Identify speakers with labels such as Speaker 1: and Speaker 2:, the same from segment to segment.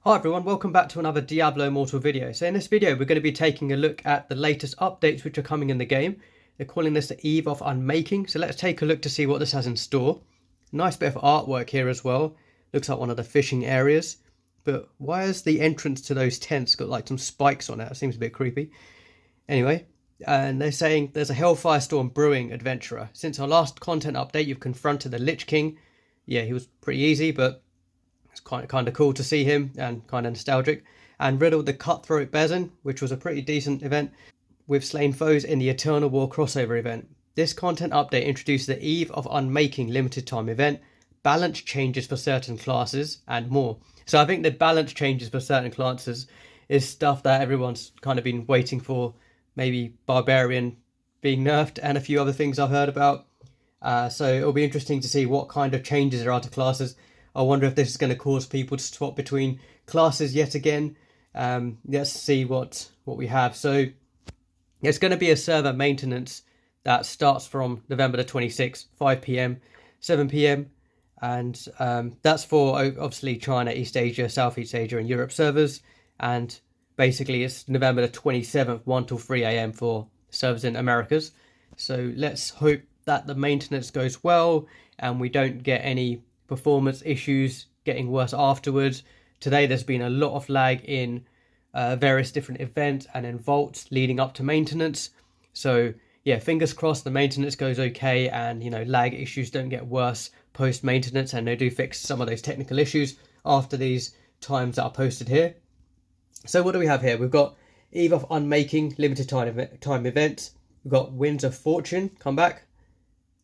Speaker 1: Hi everyone, welcome back to another Diablo Immortal video. So in this video we're going to be taking a look at the latest updates which are coming in the game. They're calling this the Eve of Unmaking, so let's take a look to see what this has in store. Nice bit of artwork here as well, looks like one of the fishing areas. But why has the entrance to those tents got like some spikes on it? It seems a bit creepy. Anyway, and they're saying there's a Hellfire Storm brewing, adventurer. Since our last content update you've confronted the Lich King. Yeah, he was pretty easy, but it's kind of cool to see him and kind of nostalgic. And riddled the Cutthroat Bezen, which was a pretty decent event, with slain foes in the Eternal War crossover event. This content update introduced the Eve of Unmaking limited time event, balance changes for certain classes, and more. So I think the balance changes for certain classes is stuff that everyone's kind of been waiting for. Maybe Barbarian being nerfed and a few other things I've heard about. So it'll be interesting to see what kind of changes there are to classes. I wonder if this is going to cause people to swap between classes yet again. Let's see what we have. So it's going to be a server maintenance that starts from November the 26th, 5 p.m, 7 p.m. And that's for obviously China, East Asia, Southeast Asia and Europe servers. And basically it's November the 27th, 1 till 3 a.m. for servers in Americas. So let's hope that the maintenance goes well and we don't get any performance issues getting worse afterwards. Today there's been a lot of lag in various different events and in vaults leading up to maintenance. So yeah, fingers crossed the maintenance goes okay and lag issues don't get worse post maintenance, and they do fix some of those technical issues after these times that are posted here. So what do we have here? We've got Eve of Unmaking limited time event. We've got Winds of Fortune come back.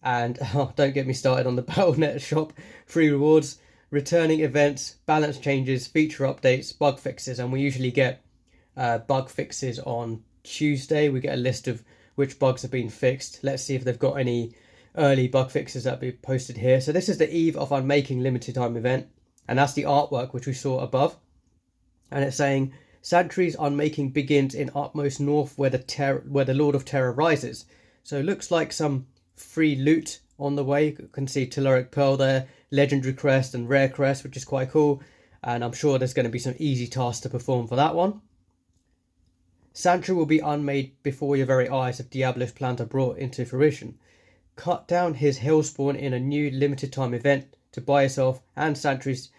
Speaker 1: And don't get me started on the Battle.net shop. Free rewards, returning events, balance changes, feature updates, bug fixes. And we usually get bug fixes on Tuesday. We get a list of which bugs have been fixed. Let's see if they've got any early bug fixes that be posted here. So this is the Eve of Unmaking limited time event. And that's the artwork which we saw above. And it's saying Sanctuary's Unmaking begins in utmost north where the Lord of Terror rises. So it looks like some free loot on the way. You can see Telluric Pearl there, Legendary Crest and Rare Crest, which is quite cool. And I'm sure there's going to be some easy tasks to perform for that one. Sanctuary will be unmade before your very eyes if Diablo's plans are brought into fruition. Cut down his Hellspawn in a new limited time event to buy yourself and Sanctuary's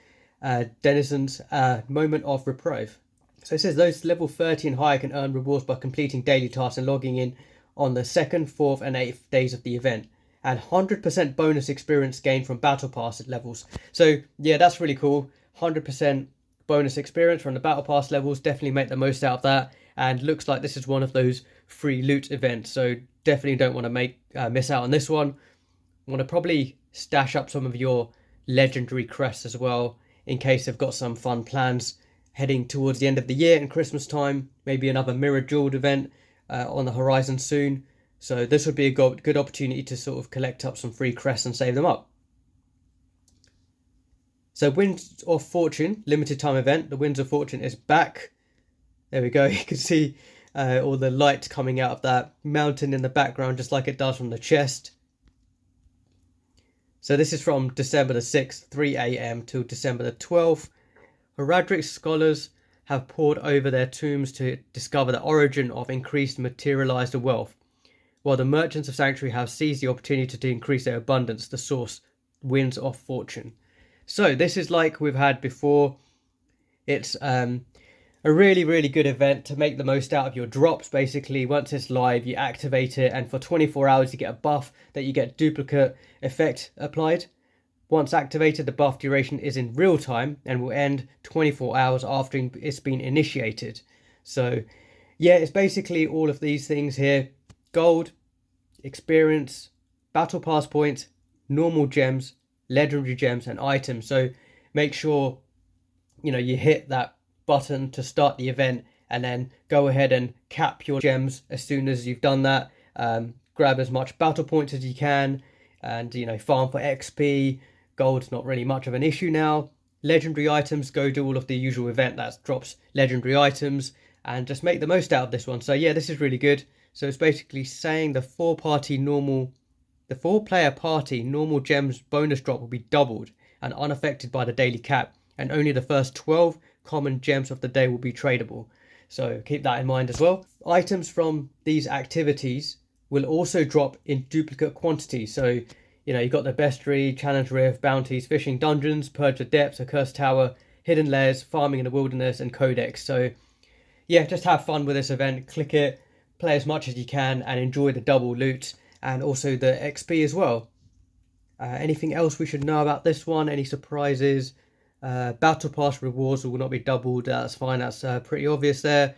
Speaker 1: denizens a moment of reprieve. So it says those level 30 and higher can earn rewards by completing daily tasks and logging in on the 2nd, 4th and 8th days of the event, and 100% bonus experience gained from battle pass levels. So yeah, that's really cool. 100% bonus experience from the battle pass levels. Definitely make the most out of that, and looks like this is one of those free loot events, so definitely don't want to miss out on this one. Want to probably stash up some of your legendary crests as well in case they've got some fun plans heading towards the end of the year and Christmas time. Maybe another mirror jeweled event on the horizon soon. So this would be a good opportunity to sort of collect up some free crests and save them up. So Winds of Fortune limited time event. The Winds of Fortune is back. There we go. You can see all the light coming out of that mountain in the background, just like it does from the chest. So this is from December the 6th, 3 a.m. till December the 12th. Heradric's scholars have pored over their tombs to discover the origin of increased materialized wealth, while the merchants of Sanctuary have seized the opportunity to increase their abundance. The source, Winds of Fortune. So this is like we've had before. It's a really good event to make the most out of your drops. Basically, once it's live, you activate it, and for 24 hours you get a buff that you get duplicate effect applied. Once activated, the buff duration is in real time and will end 24 hours after it's been initiated. So yeah, it's basically all of these things here: gold, experience, battle pass points, normal gems, legendary gems and items. So make sure you hit that button to start the event and then go ahead and cap your gems as soon as you've done that. Grab as much battle points as you can and farm for XP. Gold's not really much of an issue now. Legendary items, go do all of the usual event that drops legendary items and just make the most out of this one. So yeah, this is really good. So it's basically saying the four-player party normal gems bonus drop will be doubled and unaffected by the daily cap, and only the first 12 common gems of the day will be tradable. So keep that in mind as well. Items from these activities will also drop in duplicate quantities. So, you know, you've got the bestiary, challenge rift, bounties, fishing dungeons, purge the depths, accursed tower, hidden lairs, farming in the wilderness, and codex. So yeah, just have fun with this event. Click it, play as much as you can, and enjoy the double loot and also the XP as well. Anything else we should know about this one? Any surprises? Battle pass rewards will not be doubled. That's fine. That's pretty obvious there.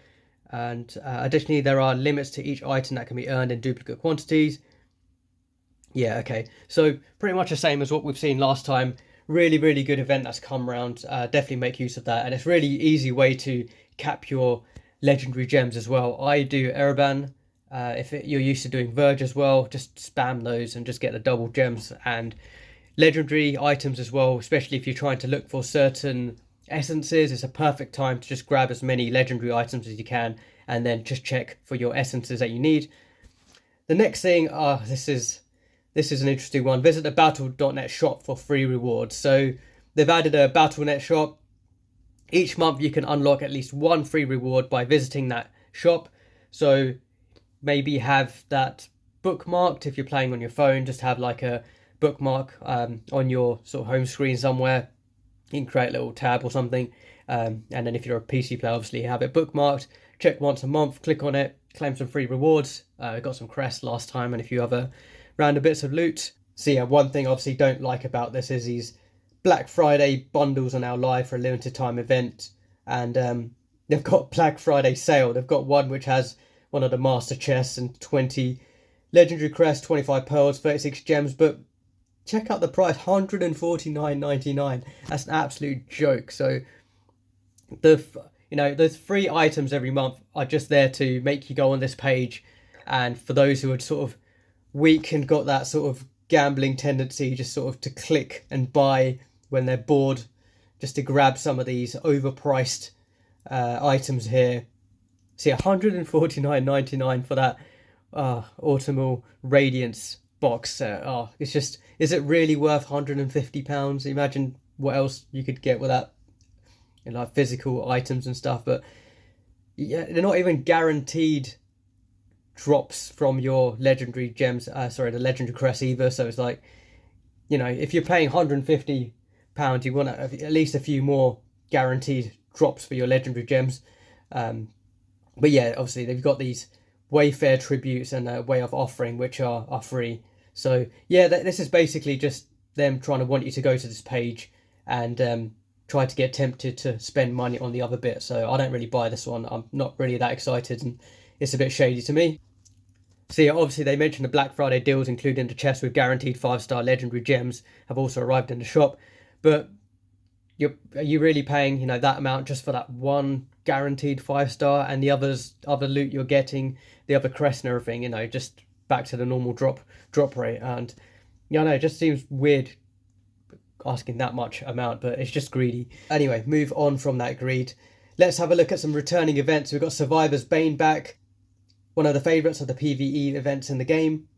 Speaker 1: And additionally, there are limits to each item that can be earned in duplicate quantities. Yeah, okay. So pretty much the same as what we've seen last time. Really, really good event that's come around. Definitely make use of that. And it's really easy way to cap your legendary gems as well. I do Ereban. If you're used to doing Verge as well, just spam those and just get the double gems and legendary items as well, especially if you're trying to look for certain essences. It's a perfect time to just grab as many legendary items as you can and then just check for your essences that you need. The next thing, this is an interesting one. Visit the battle.net shop for free rewards. So they've added a Battle.net shop. Each month you can unlock at least one free reward by visiting that shop. So maybe have that bookmarked if you're playing on your phone. Just have like a bookmark on your sort of home screen somewhere. You can create a little tab or something. And then if you're a PC player, obviously have it bookmarked. Check once a month, click on it, claim some free rewards. Got some crests last time and a few other random bits of loot. So yeah, one thing obviously don't like about this is these Black Friday bundles are now live for a limited time event. And they've got Black Friday sale. They've got one which has one of the master chests and 20 legendary crests, 25 pearls, 36 gems. But check out the price, $149.99. That's an absolute joke. So those free items every month are just there to make you go on this page. And for those who are sort of weak and got that sort of gambling tendency, just sort of to click and buy when they're bored, just to grab some of these overpriced items here. See, $149.99 for that Autumnal Radiance box. It's just, is it really worth £150? Imagine what else you could get with that, like physical items and stuff. But yeah, they're not even guaranteed drops from your legendary gems, the legendary crest either. So it's like, you know, if you're paying £150, you want at least a few more guaranteed drops for your legendary gems. But yeah, obviously they've got these Wayfair tributes and a way of offering which are free. So yeah, this is basically just them trying to want you to go to this page and try to get tempted to spend money on the other bit. So I don't really buy this one. I'm not really that excited and it's a bit shady to me. So yeah, obviously they mentioned the Black Friday deals, including the chests with guaranteed 5-star legendary gems, have also arrived in the shop. But are you really paying, that amount just for that one guaranteed 5-star, and the other loot you're getting, the other crest and everything, just back to the normal drop rate? And it just seems weird asking that much amount, but it's just greedy. Anyway, move on from that greed. Let's have a look at some returning events. We've got Survivor's Bane back, one of the favourites of the PvE events in the game.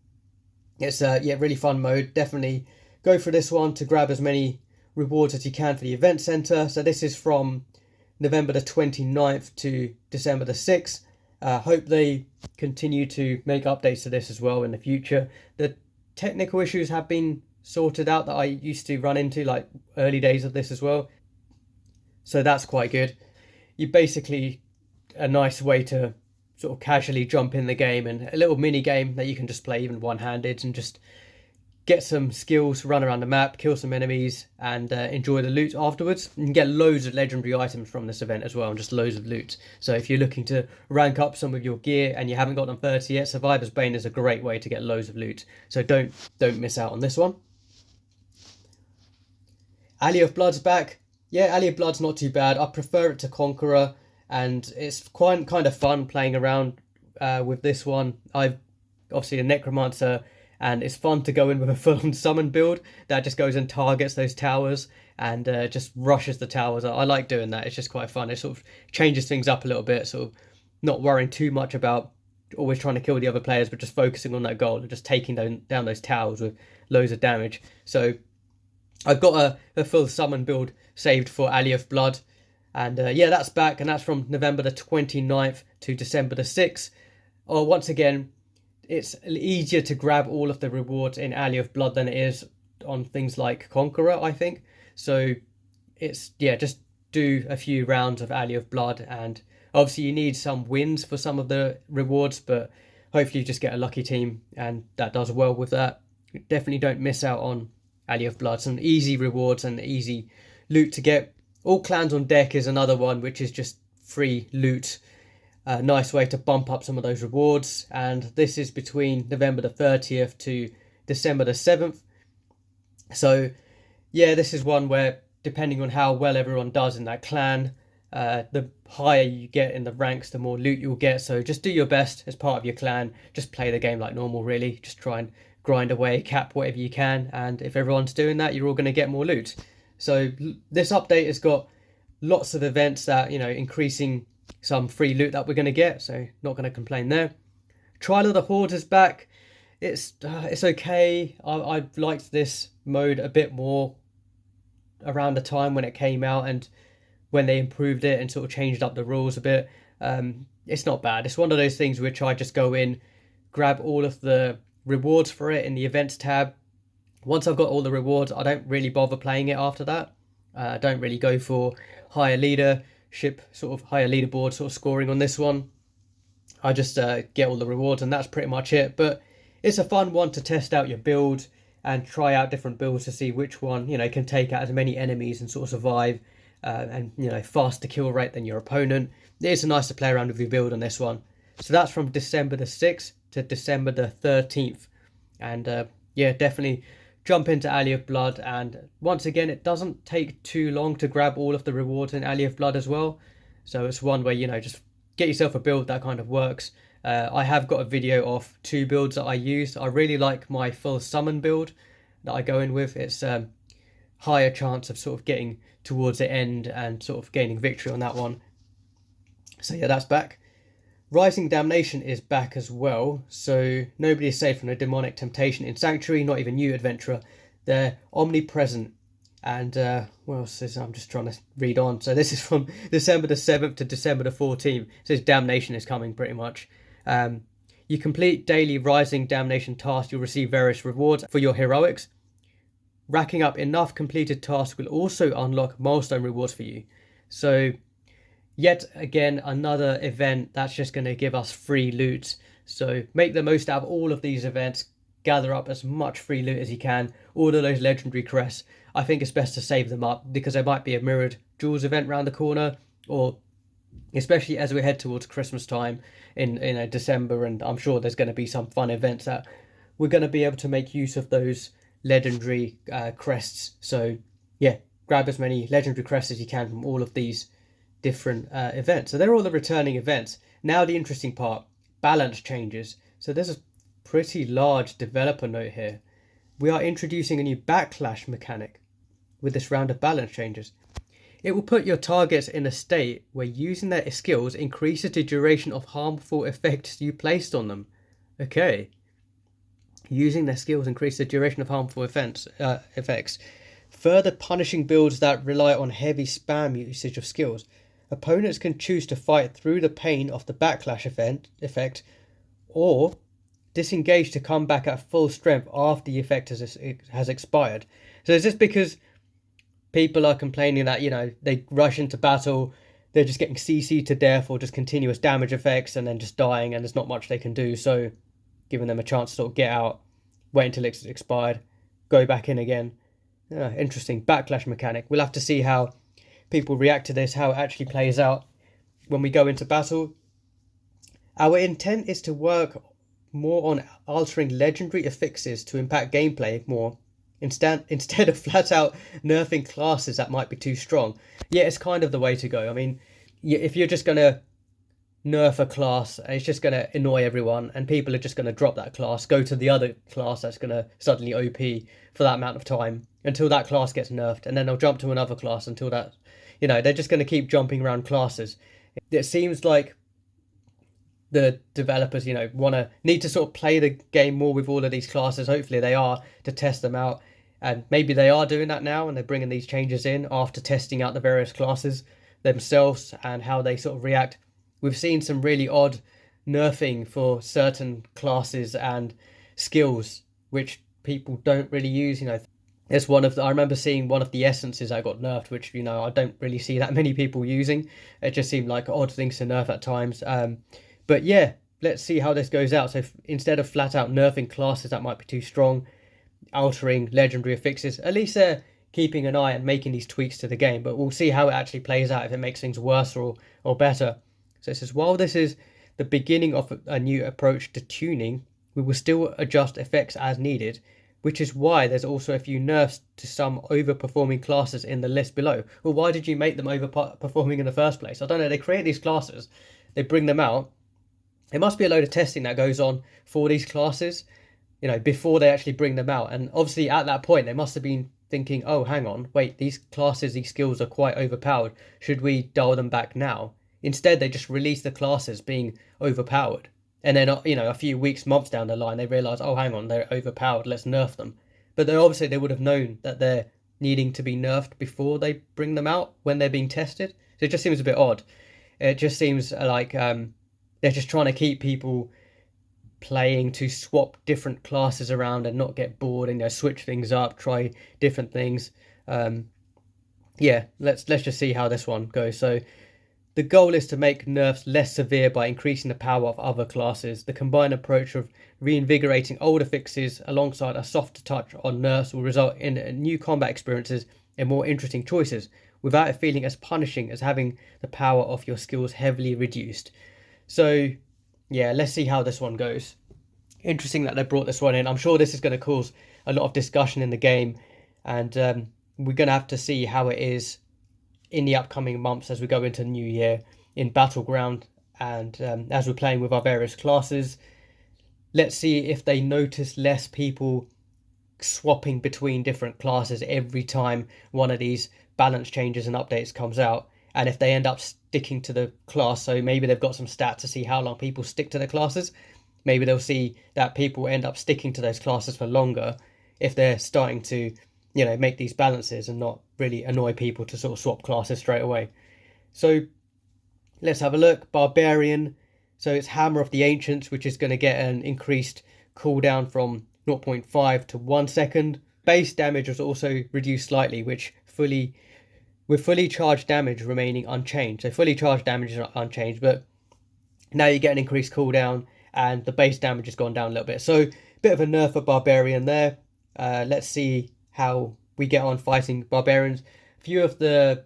Speaker 1: It's really fun mode. Definitely go for this one to grab as many rewards as you can for the event centre. So this is from November the 29th to December the 6th. Hope they continue to make updates to this as well in the future. The technical issues have been sorted out that I used to run into, like early days of this as well. So that's quite good. You basically, a nice way to sort of casually jump in the game, and a little mini game that you can just play even one-handed and just get some skills, run around the map, kill some enemies, and enjoy the loot afterwards. You can get loads of legendary items from this event as well, and just loads of loot. So if you're looking to rank up some of your gear and you haven't got them 30 yet, Survivor's Bane is a great way to get loads of loot. So don't miss out on this one. Alley of Blood's back. Yeah, Alley of Blood's not too bad. I prefer it to Conqueror, and it's quite kind of fun playing around with this one. I've obviously a Necromancer, and it's fun to go in with a full-on summon build that just goes and targets those towers and just rushes the towers. I like doing that. It's just quite fun. It sort of changes things up a little bit, sort of not worrying too much about always trying to kill the other players, but just focusing on that goal and just taking down those towers with loads of damage. So I've got a full summon build saved for Alley of Blood. And yeah, that's back, and that's from November the 29th to December the 6th. Oh, once again, it's easier to grab all of the rewards in Alley of Blood than it is on things like Conqueror, I think. So it's, yeah, just do a few rounds of Alley of Blood, and obviously you need some wins for some of the rewards, but hopefully you just get a lucky team and that does well with that. Definitely don't miss out on Alley of Blood. Some easy rewards and easy loot to get. All clans on deck is another one, which is just free loot. A nice way to bump up some of those rewards. And this is between November the 30th to December the 7th. So yeah, this is one where, depending on how well everyone does in that clan, the higher you get in the ranks, the more loot you'll get. So just do your best as part of your clan. Just play the game like normal, really. Just try and grind away, cap whatever you can. And if everyone's doing that, you're all going to get more loot. So this update has got lots of events that, you know, increasing some free loot that we're going to get. So not going to complain there. Trial of the Horde is back. It's okay. I liked this mode a bit more around the time when it came out and when they improved it and sort of changed up the rules a bit. It's not bad. It's one of those things which I just go in, grab all of the rewards for it in the events tab. Once I've got all the rewards, I don't really bother playing it after that. I don't really go for higher leadership, sort of higher leaderboard sort of scoring on this one. I just get all the rewards and that's pretty much it. But it's a fun one to test out your build and try out different builds to see which one, you know, can take out as many enemies and sort of survive and, you know, faster kill rate than your opponent. It's nice to play around with your build on this one. So that's from December the 6th to December the 13th. And yeah, definitely jump into Alley of Blood. And once again, it doesn't take too long to grab all of the rewards in Alley of Blood as well. So it's one where, you know, just get yourself a build that kind of works. I have got a video of 2 builds that I used. I really like my full summon build that I go in with. It's higher chance of sort of getting towards the end and sort of gaining victory on that one. So yeah, that's back. Rising Damnation is back as well. So nobody is safe from a demonic temptation in Sanctuary, not even you, adventurer. They're omnipresent. And what else is, I'm just trying to read on. So this is from December the 7th to December the 14th. It says Damnation is coming pretty much. You complete daily Rising Damnation tasks, you'll receive various rewards for your heroics. Racking up enough completed tasks will also unlock milestone rewards for you. So yet again, another event that's just going to give us free loot. So make the most out of all of these events. Gather up as much free loot as you can. Order those legendary crests. I think it's best to save them up because there might be a mirrored jewels event around the corner, or especially as we head towards Christmas time in December, and I'm sure there's going to be some fun events that we're going to be able to make use of those legendary crests. So yeah, grab as many legendary crests as you can from all of these different events. So they're all the returning events. Now the interesting part, balance changes. So there's a pretty large developer note here. We are introducing a new backlash mechanic with this round of balance changes. It will put your targets in a state where using their skills increases the duration of harmful effects you placed on them. Okay. Using their skills increase the duration of harmful effects. Further punishing builds that rely on heavy spam usage of skills. Opponents can choose to fight through the pain of the backlash effect or disengage to come back at full strength after the effect has expired. So is this because people are complaining that, you know, they rush into battle, they're just getting CC'd to death or just continuous damage effects and then just dying and there's not much they can do, so giving them a chance to sort of get out, wait until it's expired, go back in again. Interesting backlash mechanic. We'll have to see how people react to this, how it actually plays out when we go into battle. Our intent is to work more on altering legendary affixes to impact gameplay more, instead of flat out nerfing classes that might be too strong. Yeah, it's kind of the way to go. I mean, if you're just going to nerf a class, it's just going to annoy everyone and people are just going to drop that class, go to the other class that's going to suddenly OP for that amount of time until that class gets nerfed, and then they'll jump to another class until that, you know, they're just going to keep jumping around classes. It seems like the developers, you know, need to sort of play the game more with all of these classes. Hopefully they are, to test them out, and maybe they are doing that now and they're bringing these changes in after testing out the various classes. themselves and how they sort of react. We've seen some really odd nerfing for certain classes and skills which people don't really use. There's I remember seeing one of the essences that got nerfed, which I don't really see that many people using. It just seemed like odd things to nerf at times. But yeah, let's see how this goes out. So instead of flat out nerfing classes that might be too strong, altering legendary affixes, at least they're keeping an eye and making these tweaks to the game. But we'll see how it actually plays out, if it makes things worse or better. So it says, while this is the beginning of a new approach to tuning, we will still adjust effects as needed, which is why there's also a few nerfs to some overperforming classes in the list below. Well, why did you make them overperforming in the first place? I don't know. They create these classes, they bring them out. There must be a load of testing that goes on for these classes, before they actually bring them out. And obviously at that point, they must have been thinking, oh, hang on, wait, these classes, these skills are quite overpowered. Should we dial them back now? Instead, they just release the classes being overpowered. And then, a few weeks, months down the line, they realise, oh, hang on, they're overpowered, let's nerf them. But then obviously they would have known that they're needing to be nerfed before they bring them out when they're being tested. So it just seems a bit odd. It just seems like they're just trying to keep people playing to swap different classes around and not get bored and switch things up, try different things. Yeah, let's just see how this one goes. So the goal is to make nerfs less severe by increasing the power of other classes. The combined approach of reinvigorating older fixes alongside a softer touch on nerfs will result in new combat experiences and more interesting choices, without it feeling as punishing as having the power of your skills heavily reduced. So yeah, let's see how this one goes. Interesting that they brought this one in. I'm sure this is going to cause a lot of discussion in the game, and we're going to have to see how it is in the upcoming months as we go into the new year in Battleground, and as we're playing with our various classes. Let's see if they notice less people swapping between different classes every time one of these balance changes and updates comes out, and if they end up sticking to the class. So maybe they've got some stats to see how long people stick to the classes. Maybe they'll see that people end up sticking to those classes for longer if they're starting to make these balances and not really annoy people to sort of swap classes straight away. So let's have a look. Barbarian. So it's Hammer of the Ancients, which is going to get an increased cooldown from 0.5 to 1 second. Base damage was also reduced slightly, with fully charged damage remaining unchanged. So fully charged damage is not unchanged, but now you get an increased cooldown and the base damage has gone down a little bit. So bit of a nerf for Barbarian there. Let's see how we get on fighting Barbarians. A few of the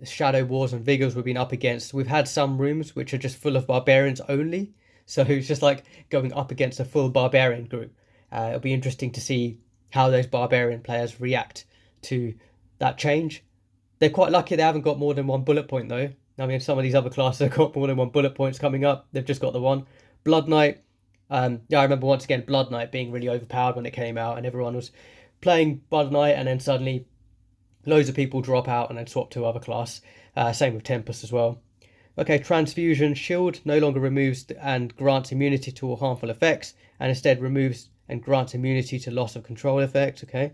Speaker 1: Shadow Wars and Vigors we've been up against, we've had some rooms which are just full of Barbarians only. So it's just like going up against a full Barbarian group. It'll be interesting to see how those Barbarian players react to that change. They're quite lucky they haven't got more than one bullet point though. I mean, some of these other classes have got more than one bullet points coming up. They've just got the one. Blood Knight. I remember once again Blood Knight being really overpowered when it came out, and everyone was playing Blood Knight, and then suddenly loads of people drop out and then swap to other class. Same with Tempest as well. Okay, Transfusion. Shield no longer removes and grants immunity to all harmful effects, and instead removes and grants immunity to loss of control effects. Okay.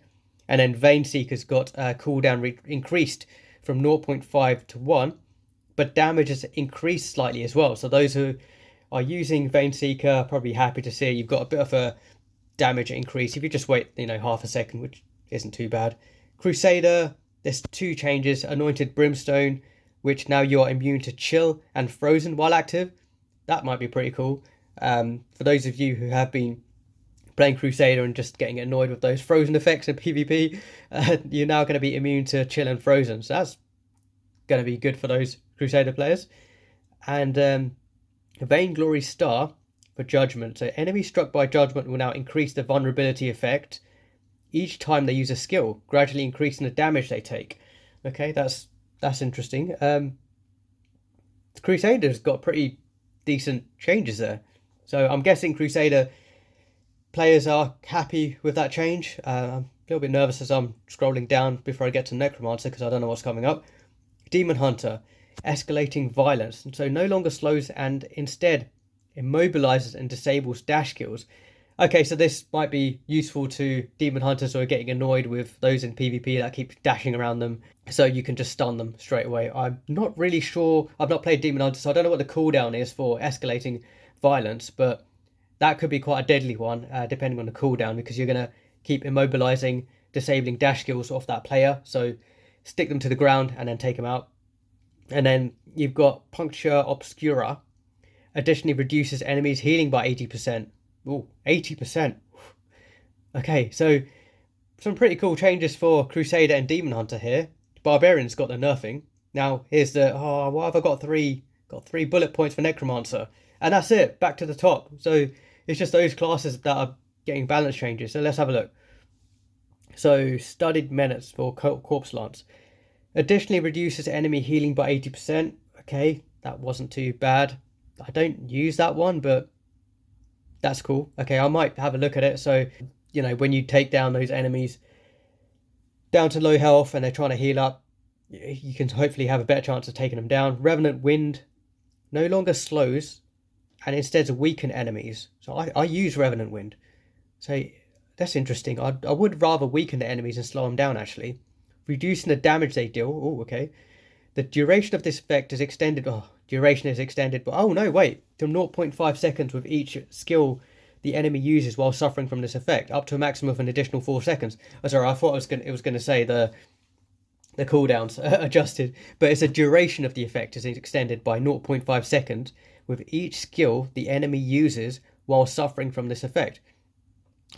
Speaker 1: And then Vein Seeker's got cooldown increased from 0.5 to 1, but damage has increased slightly as well. So those who are using Vein Seeker are probably happy to see you've got a bit of a damage increase if you just wait, half a second, which isn't too bad. Crusader, there's 2 changes. Anointed Brimstone, which now you are immune to chill and frozen while active. That might be pretty cool. For those of you who have been playing Crusader and just getting annoyed with those frozen effects in PvP, you're now going to be immune to chill and frozen. So that's going to be good for those Crusader players. And Vainglory Star for Judgment. So enemies struck by Judgment will now increase the vulnerability effect each time they use a skill, gradually increasing the damage they take. Okay, that's interesting. Crusader's got pretty decent changes there. So I'm guessing Crusader players are happy with that change. I'm a little bit nervous as I'm scrolling down before I get to Necromancer because I don't know what's coming up. Demon Hunter, escalating violence, and so no longer slows and instead immobilizes and disables dash kills. Okay, so this might be useful to Demon Hunters who are getting annoyed with those in PvP that keep dashing around them. so you can just stun them straight away. I'm not really sure. I've not played Demon Hunter, so I don't know what the cooldown is for escalating violence, but that could be quite a deadly one, depending on the cooldown, because you're going to keep immobilizing, disabling dash skills off that player. So stick them to the ground and then take them out. And then you've got Puncture Obscura. Additionally, reduces enemies' healing by 80%. Ooh, 80%. Okay, so some pretty cool changes for Crusader and Demon Hunter here. Barbarian's got the nerfing. Now here's the why have I got three bullet points for Necromancer, and that's it. Back to the top. So it's just those classes that are getting balance changes. So let's have a look. So Studied Menace for Corpse Lance. Additionally, reduces enemy healing by 80%. Okay, that wasn't too bad. I don't use that one, but that's cool. Okay, I might have a look at it. So, when you take down those enemies down to low health and they're trying to heal up, you can hopefully have a better chance of taking them down. Revenant Wind no longer slows and instead weaken enemies. So I use Revenant Wind. So that's interesting. I would rather weaken the enemies and slow them down, actually. Reducing the damage they deal. Oh, okay. The duration of this effect is extended. Oh, duration is extended. But oh no, wait. To 0.5 seconds with each skill the enemy uses while suffering from this effect, up to a maximum of an additional 4 seconds. Oh, sorry, I thought it was going to say the cooldowns adjusted, but it's a duration of the effect is extended by 0.5 seconds with each skill the enemy uses while suffering from this effect,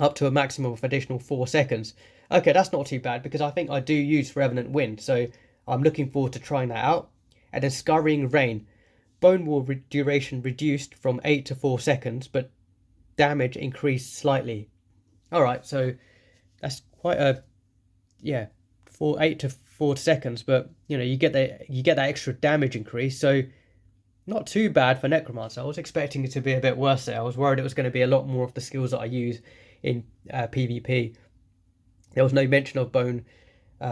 Speaker 1: up to a maximum of additional 4 seconds. Okay, that's not too bad because I think I do use Revenant Wind, so I'm looking forward to trying that out. And then Scurrying Rain. Bone Wall duration reduced from 8 to 4 seconds, but damage increased slightly. Alright, so that's quite a 8 to 4 seconds, but you get that extra damage increase, so not too bad for Necromancer. I was expecting it to be a bit worse there. I was worried it was going to be a lot more of the skills that I use in PvP. There was no mention of Bone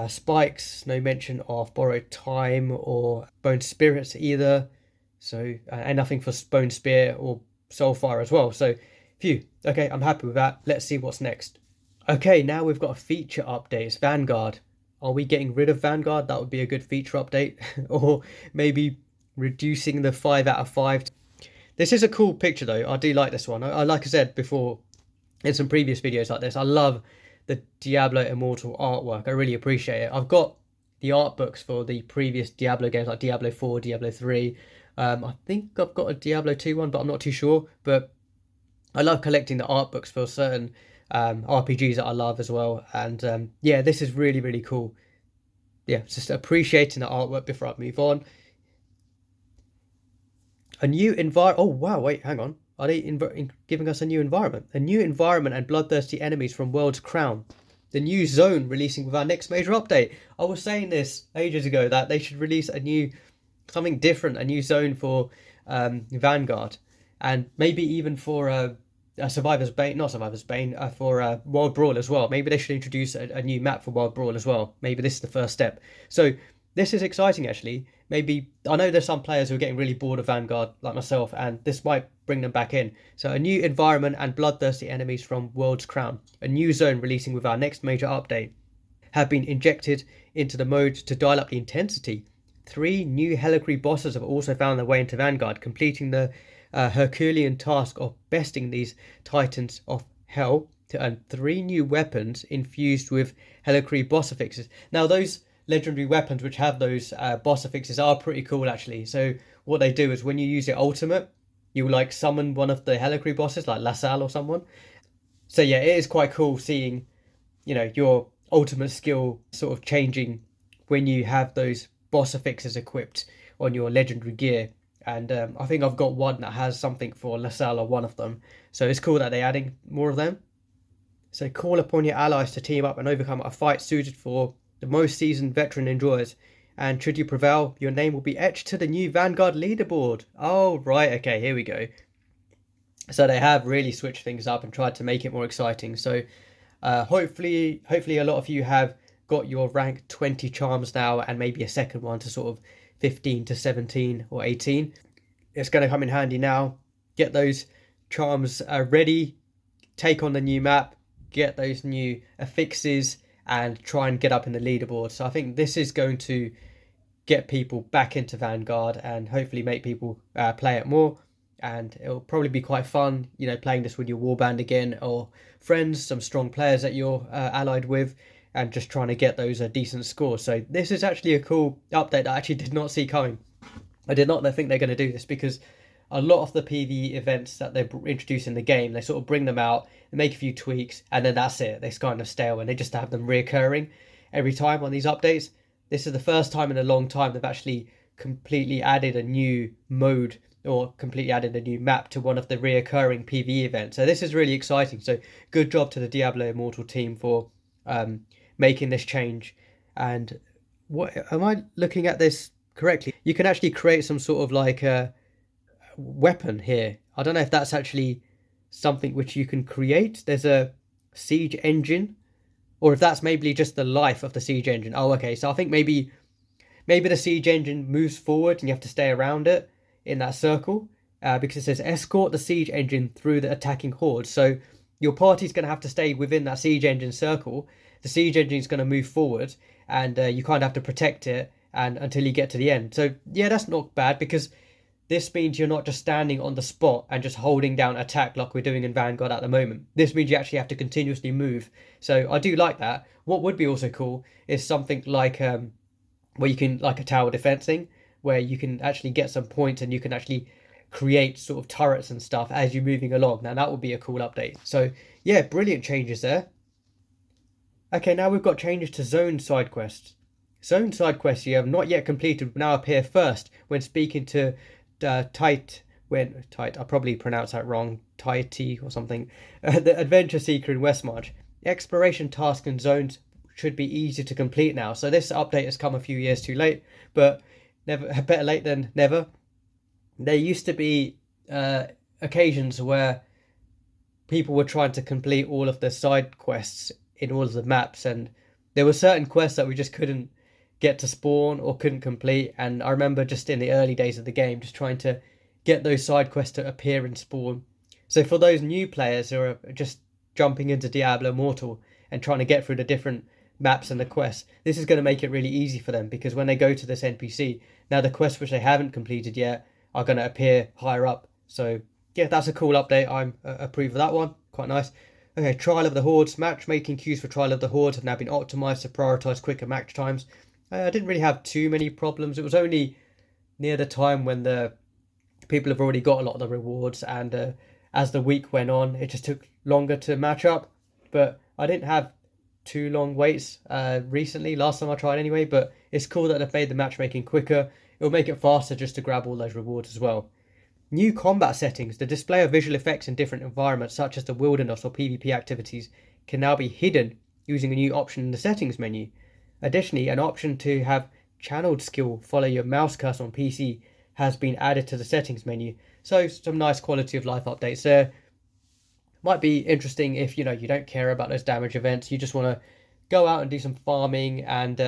Speaker 1: Spikes, no mention of Borrowed Time or Bone Spirits either. So, and nothing for Bone Spear or Soulfire as well. So, phew. Okay, I'm happy with that. Let's see what's next. Okay, now we've got a feature update. It's Vanguard. Are we getting rid of Vanguard? That would be a good feature update. Or maybe reducing the 5 out of 5. This is a cool picture though. I do like this one. I like I said before in some previous videos like this, I love the Diablo Immortal artwork. I really appreciate it. I've got the art books for the previous Diablo games like Diablo 4, Diablo 3. I think I've got a Diablo 2 one, but I'm not too sure. But I love collecting the art books for certain RPGs that I love as well. And yeah, this is really, really cool. Yeah, just appreciating the artwork before I move on. A new environment. Oh, wow, wait, hang on. Are they giving us a new environment? A new environment and bloodthirsty enemies from World's Crown. The new zone releasing with our next major update. I was saying this ages ago that they should release something different, a new zone for Vanguard. And maybe even for Survivor's Bane, not Survivor's Bane, for World Brawl as well. Maybe they should introduce a new map for World Brawl as well. Maybe this is the first step. So this is exciting, actually. Maybe, I know there's some players who are getting really bored of Vanguard, like myself, and this might bring them back in. So a new environment and bloodthirsty enemies from World's Crown. A new zone releasing with our next major update have been injected into the mode to dial up the intensity. 3 new Helicry bosses have also found their way into Vanguard, completing the Herculean task of besting these titans of hell to earn 3 new weapons infused with Helicry boss affixes. Now those legendary weapons which have those boss affixes are pretty cool, actually. So what they do is when you use your ultimate, you like summon one of the Helicry bosses like LaSalle or someone. So yeah, it is quite cool seeing your ultimate skill sort of changing when you have those boss affixes equipped on your legendary gear. And I think I've got one that has something for LaSalle or one of them. So it's cool that they're adding more of them. So call upon your allies to team up and overcome a fight suited for the most seasoned veteran enjoyers. And should you prevail, your name will be etched to the new Vanguard leaderboard. Oh, right, okay, here we go. So they have really switched things up and tried to make it more exciting. So hopefully a lot of you have got your rank 20 charms now and maybe a second one to sort of 15 to 17 or 18. It's going to come in handy now. Get those charms ready, take on the new map, get those new affixes, and try and get up in the leaderboard. So I think this is going to get people back into Vanguard and hopefully make people play it more. And it'll probably be quite fun, you know, playing this with your warband again or friends, some strong players that you're allied with, and just trying to get those decent scores. So this is actually a cool update that I actually did not see coming. I did not think they're going to do this because a lot of the PvE events that they introduce in the game, they sort of bring them out, they make a few tweaks, and then that's it. They kind of stale and they just have them reoccurring every time on these updates. This is the first time in a long time they've actually completely added a new mode or completely added a new map to one of the reoccurring PvE events. So this is really exciting. So good job to the Diablo Immortal team for making this change. And what am I looking at this correctly? You can actually create some sort of like a weapon here. I don't know if that's actually something which you can create. There's a siege engine, or if that's maybe just the life of the siege engine. Oh, okay. So I think maybe the siege engine moves forward and you have to stay around it in that circle because it says escort the siege engine through the attacking horde. So your party's going to have to stay within that siege engine circle. The siege engine is going to move forward and you kind of have to protect it and until you get to the end. So yeah, that's not bad because this means you're not just standing on the spot and just holding down attack like we're doing in Vanguard at the moment. This means you actually have to continuously move. So I do like that. What would be also cool is something like where you can, like a tower defense thing, where you can actually get some points and you can actually create sort of turrets and stuff as you're moving along. Now that would be a cool update. So yeah, brilliant changes there. Okay, now we've got changes to zone side quests. Zone side quests you have not yet completed will now appear first when speaking to Tight, I probably pronounced that wrong, Tighty or something, the adventure seeker in Westmarch. Exploration tasks and zones should be easy to complete now. So this update has come a few years too late, but never better late than never. There used to be occasions where people were trying to complete all of the side quests in all of the maps, and there were certain quests that we just couldn't get to spawn or couldn't complete. And I remember just in the early days of the game just trying to get those side quests to appear and spawn. So for those new players who are just jumping into Diablo Immortal and trying to get through the different maps and the quests, this is going to make it really easy for them because when they go to this NPC, now the quests which they haven't completed yet are going to appear higher up. So yeah, that's a cool update. I'm approve of that one. Quite nice. Okay, Trial of the Hordes. Matchmaking queues for Trial of the Hordes have now been optimized to prioritize quicker match times. I didn't really have too many problems. It was only near the time when the people have already got a lot of the rewards, and as the week went on, it just took longer to match up. But I didn't have too long waits recently, last time I tried anyway, but it's cool that they've made the matchmaking quicker. It'll make it faster just to grab all those rewards as well. New combat settings. The display of visual effects in different environments, such as the wilderness or PvP activities, can now be hidden using a new option in the settings menu. Additionally, an option to have channeled skill follow your mouse cursor on PC has been added to the settings menu. So some nice quality of life updates there. Might be interesting if you don't care about those damage events. You just want to go out and do some farming, and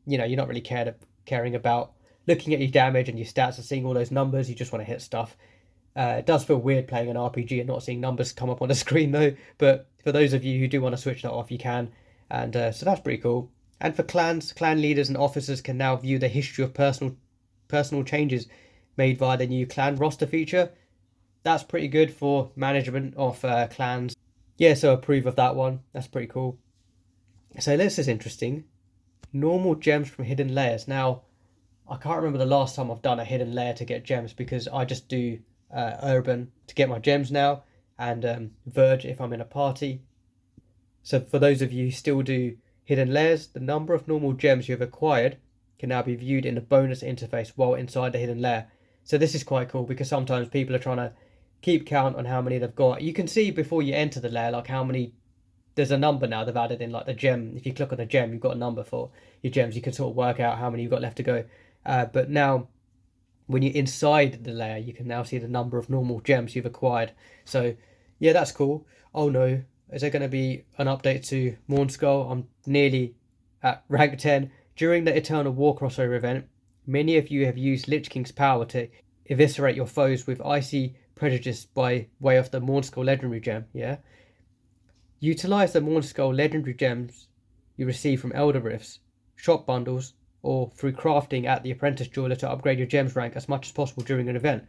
Speaker 1: you're not really caring about looking at your damage and your stats and seeing all those numbers. You just want to hit stuff. It does feel weird playing an RPG and not seeing numbers come up on the screen though. But for those of you who do want to switch that off, you can, and so that's pretty cool. And for clans, clan leaders and officers can now view the history of personal changes made via the new clan roster feature. That's pretty good for management of clans. Yeah, so approve of that one. That's pretty cool. So this is interesting. Normal gems from hidden layers. Now, I can't remember the last time I've done a hidden layer to get gems because I just do urban to get my gems now, and verge if I'm in a party. So for those of you who still do hidden layers, the number of normal gems you have acquired can now be viewed in the bonus interface while inside the hidden layer. So this is quite cool because sometimes people are trying to keep count on how many they've got. You can see before you enter the layer like how many. There's a number now they've added in, like the gem. If you click on a gem, you've got a number for your gems. You can sort of work out how many you've got left to go. But now when you're inside the layer, you can now see the number of normal gems you've acquired. So yeah, that's cool. Oh no, is there going to be an update to Mornskull? I'm nearly at rank 10. During the Eternal War crossover event, many of you have used Lich King's power to eviscerate your foes with icy prejudice by way of the Mornskull legendary gem. Yeah. Utilize the Mornskull legendary gems you receive from Elder Rifts, shop bundles, or through crafting at the Apprentice Jeweler to upgrade your gems rank as much as possible during an event.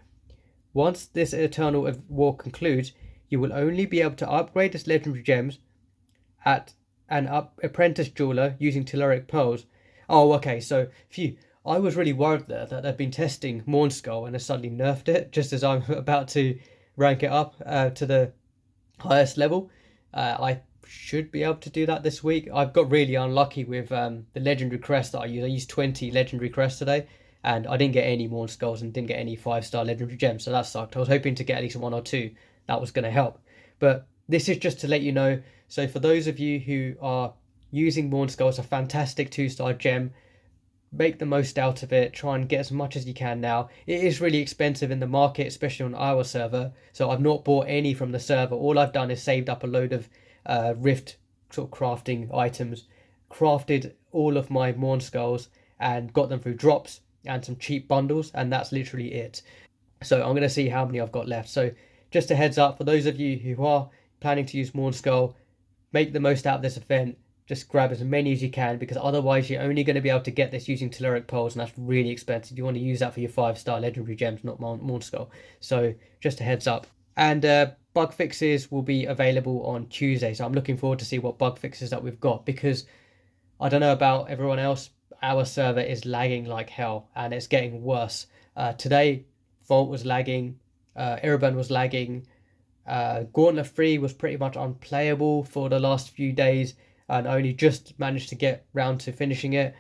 Speaker 1: Once this Eternal War concludes, you will only be able to upgrade this legendary gems at an Apprentice Jeweler using Telluric Pearls. Oh, okay, so phew. I was really worried there that they've been testing Mornskull and they suddenly nerfed it just as I'm about to rank it up to the highest level. I should be able to do that this week. I've got really unlucky with the legendary crest that I use. I used 20 legendary crests today, and I didn't get any Mornskulls and didn't get any 5-star legendary gems, so that sucked. I was hoping to get at least 1 or 2. That was going to help. But this is just to let you know. So for those of you who are using Mornskull, it's a fantastic 2-star gem. Make the most out of it. Try and get as much as you can now. It is really expensive in the market, especially on our server. So I've not bought any from the server. All I've done is saved up a load of Rift sort of crafting items, crafted all of my Mornskulls and got them through drops and some cheap bundles, and that's literally it. So I'm going to see how many I've got left. So just a heads up for those of you who are planning to use Mornskull, make the most out of this event. Just grab as many as you can, because otherwise you're only going to be able to get this using Telluric Pearls, and that's really expensive. You want to use that for your 5-star legendary gems, not Mornskull. So just a heads up. And bug fixes will be available on Tuesday, so I'm looking forward to see what bug fixes that we've got, because I don't know about everyone else, our server is lagging like hell, and it's getting worse. Today, Vault was lagging, Erebon was lagging, Gauntlet 3 was pretty much unplayable for the last few days, and I only just managed to get round to finishing it.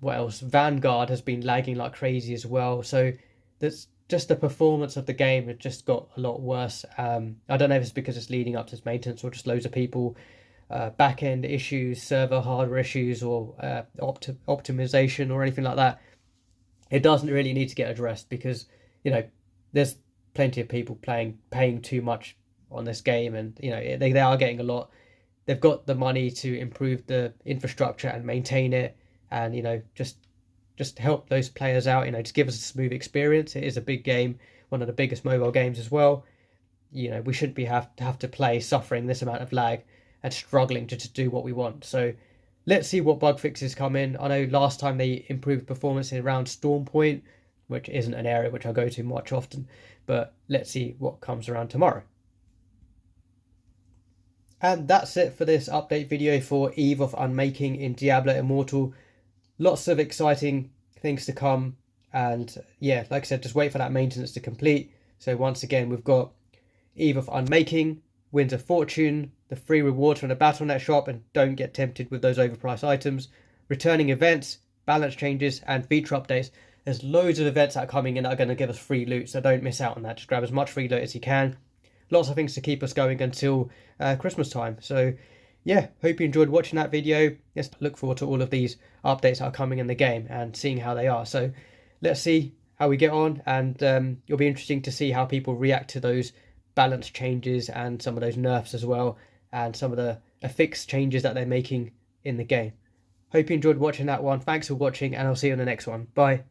Speaker 1: What else? Vanguard has been lagging like crazy as well. So that's just the performance of the game. It just got a lot worse. I don't know if it's because it's leading up to its maintenance or just loads of people, back-end issues, server hardware issues, or optimization or anything like that. It doesn't really need to get addressed, because, you know, there's plenty of people paying too much on this game, and, you know, they are getting a lot. They've got the money to improve the infrastructure and maintain it, and, you know, just help those players out. You know, just give us a smooth experience. It is a big game, one of the biggest mobile games as well. You know, we shouldn't have to play suffering this amount of lag and struggling to do what we want. So let's see what bug fixes come in. I know last time they improved performance around Storm Point, which isn't an area which I go to much often, but let's see what comes around tomorrow. And that's it for this update video for Eve of Unmaking in Diablo Immortal. Lots of exciting things to come. And yeah, like I said, just wait for that maintenance to complete. So once again, we've got Eve of Unmaking, Winds of Fortune, the free rewards from the Battle.net shop, and don't get tempted with those overpriced items, returning events, balance changes, and feature updates. There's loads of events that are coming in that are going to give us free loot, so don't miss out on that. Just grab as much free loot as you can. Lots of things to keep us going until Christmas time. So yeah, hope you enjoyed watching that video. Yes, look forward to all of these updates that are coming in the game and seeing how they are. So let's see how we get on, and it'll be interesting to see how people react to those balance changes and some of those nerfs as well, and some of the fixed changes that they're making in the game. Hope you enjoyed watching that one. Thanks for watching, and I'll see you on the next one. Bye.